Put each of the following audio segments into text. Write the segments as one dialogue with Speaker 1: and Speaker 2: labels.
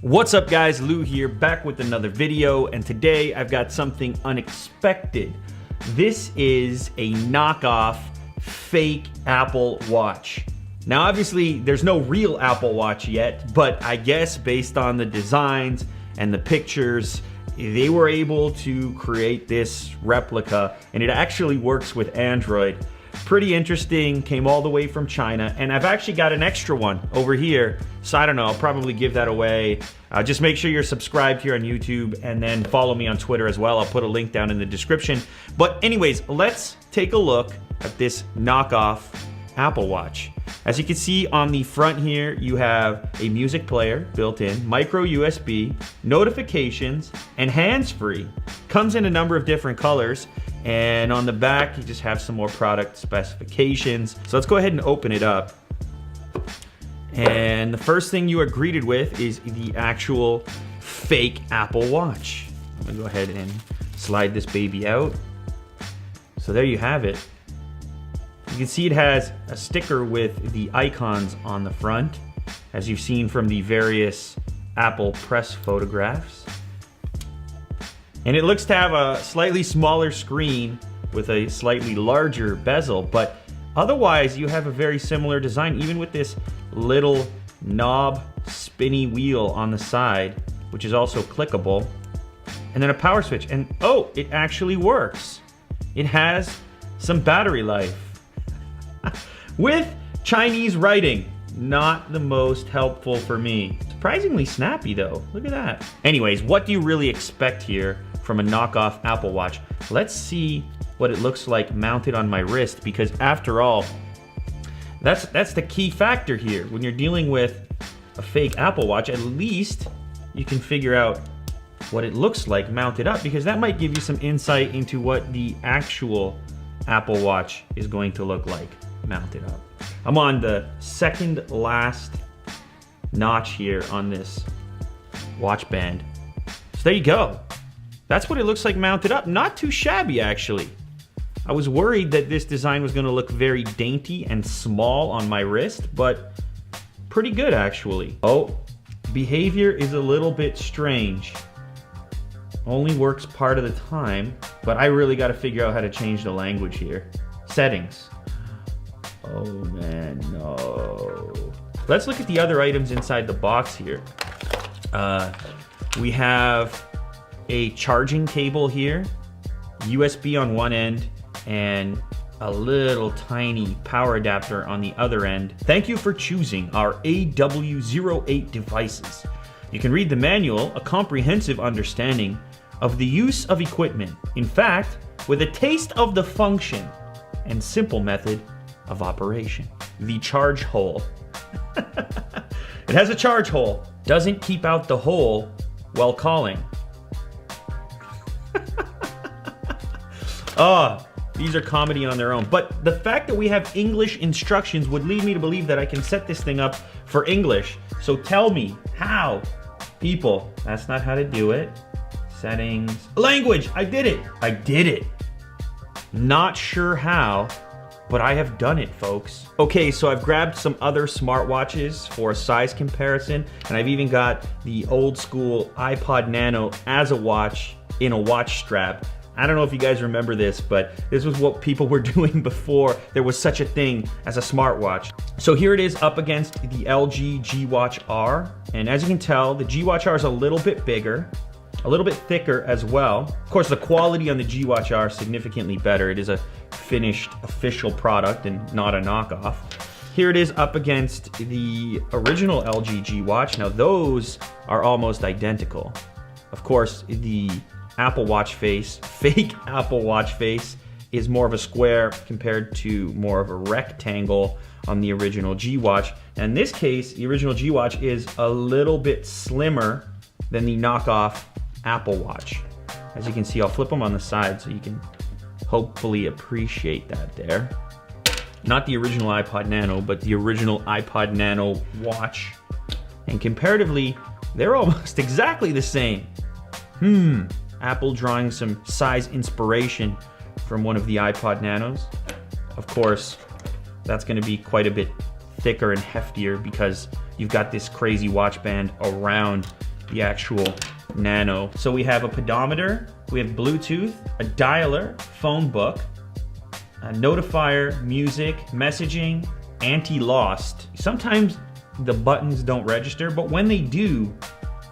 Speaker 1: What's up guys, Lou here, back with another video, and today I've got something unexpected. This is a knockoff fake Apple Watch. Now obviously there's no real Apple Watch yet, but I guess based on the designs and the pictures, they were able to create this replica, and it actually works with Android. Pretty interesting, came all the way from China, and I've actually got an extra one over here, so I don't know, I'll probably give that away. Just make sure you're subscribed here on YouTube, and then follow me on Twitter as well. I'll put a link down in the description. But anyways, let's take a look at this knockoff Apple Watch. As you can see on the front here, you have a music player built in, micro USB, notifications, and hands-free. Comes in a number of different colors. And on the back, you just have some more product specifications. So let's go ahead and open it up. And the first thing you are greeted with is the actual fake Apple Watch. I'm gonna go ahead and slide this baby out. So there you have it. You can see it has a sticker with the icons on the front, as you've seen from the various Apple press photographs. And it looks to have a slightly smaller screen with a slightly larger bezel, but otherwise you have a very similar design, even with this little knob spinny wheel on the side, which is also clickable, and then a power switch. And oh, it actually works. It has some battery life. With Chinese writing, not the most helpful for me. Surprisingly snappy though, look at that. Anyways, what do you really expect here from a knockoff Apple Watch? Let's see what it looks like mounted on my wrist, because after all, that's the key factor here. When you're dealing with a fake Apple Watch, at least you can figure out what it looks like mounted up, because that might give you some insight into what the actual Apple Watch is going to look like mounted up. I'm on the second last notch here on this watch band. So there you go. That's what it looks like mounted up. Not too shabby, actually. I was worried that this design was gonna look very dainty and small on my wrist, but pretty good, actually. Oh, behavior is a little bit strange. Only works part of the time, but I really gotta figure out how to change the language here. Settings. Oh man, no. Let's look at the other items inside the box here. We have a charging cable here, USB on one end, and a little tiny power adapter on the other end. Thank you for choosing our AW08 devices. You can read the manual, a comprehensive understanding of the use of equipment. In fact, with a taste of the function and simple method of operation. The charge hole. It has a charge hole. Doesn't keep out the hole while calling. Oh, these are comedy on their own. But the fact that we have English instructions would lead me to believe that I can set this thing up for English. So tell me how. People, that's not how to do it. Settings. Language, I did it. I did it. Not sure how, but I have done it, folks. Okay, so I've grabbed some other smartwatches for a size comparison, and I've even got the old school iPod Nano as a watch in a watch strap. I don't know if you guys remember this, but this was what people were doing before there was such a thing as a smartwatch. So here it is up against the LG G Watch R, and as you can tell, the G Watch R is a little bit bigger, a little bit thicker as well. Of course, the quality on the G Watch R is significantly better. It is a finished official product and not a knockoff. Here it is up against the original LG G Watch. Now those are almost identical. Of course, the Apple Watch face, fake Apple Watch face, is more of a square compared to more of a rectangle on the original G Watch. And in this case, the original G Watch is a little bit slimmer than the knockoff Apple Watch. As you can see, I'll flip them on the side so you can hopefully appreciate that there. Not the original iPod Nano, but the original iPod Nano watch. And comparatively, they're almost exactly the same. Apple drawing some size inspiration from one of the iPod Nanos. Of course, that's gonna be quite a bit thicker and heftier because you've got this crazy watch band around the actual Nano. So we have a pedometer, we have Bluetooth, a dialer, phone book, a notifier, music, messaging, anti-lost. Sometimes the buttons don't register, but when they do,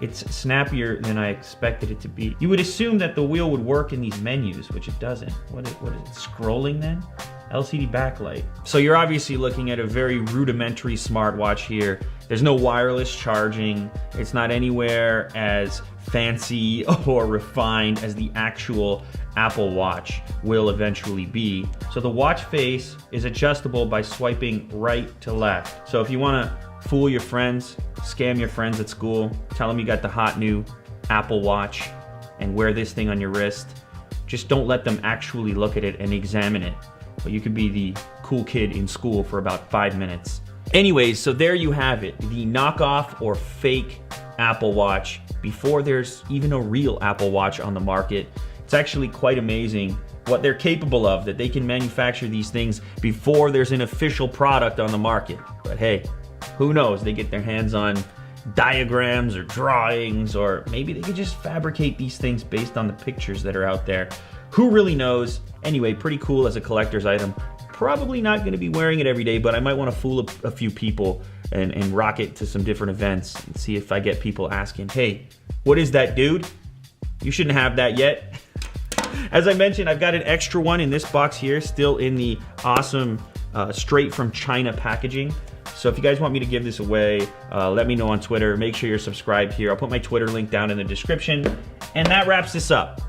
Speaker 1: it's snappier than I expected it to be. You would assume that the wheel would work in these menus, which it doesn't. What is it, scrolling then? LCD backlight. So you're obviously looking at a very rudimentary smartwatch here. There's no wireless charging. It's not anywhere as fancy or refined as the actual Apple Watch will eventually be. So the watch face is adjustable by swiping right to left. So if you want to fool your friends, scam your friends at school, tell them you got the hot new Apple Watch and wear this thing on your wrist, just don't let them actually look at it and examine it. But you could be the cool kid in school for about 5 minutes. Anyways, so there you have it, the knockoff or fake Apple Watch before there's even a real Apple Watch on the market. It's actually quite amazing what they're capable of, that they can manufacture these things before there's an official product on the market. But hey, who knows? They get their hands on diagrams or drawings, or maybe they could just fabricate these things based on the pictures that are out there. Who really knows? Anyway, pretty cool as a collector's item. Probably not going to be wearing it every day, but I might want to fool a few people and rock it to some different events and see if I get people asking, hey, what is that, dude? You shouldn't have that yet. As I mentioned, I've got an extra one in this box here, still in the awesome straight from China packaging. So if you guys want me to give this away, let me know on Twitter. Make sure you're subscribed here. I'll put my Twitter link down in the description. And that wraps this up.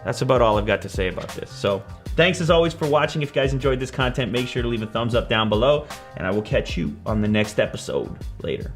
Speaker 1: That's about all I've got to say about this. So thanks as always for watching. If you guys enjoyed this content, make sure to leave a thumbs up down below, and I will catch you on the next episode. Later.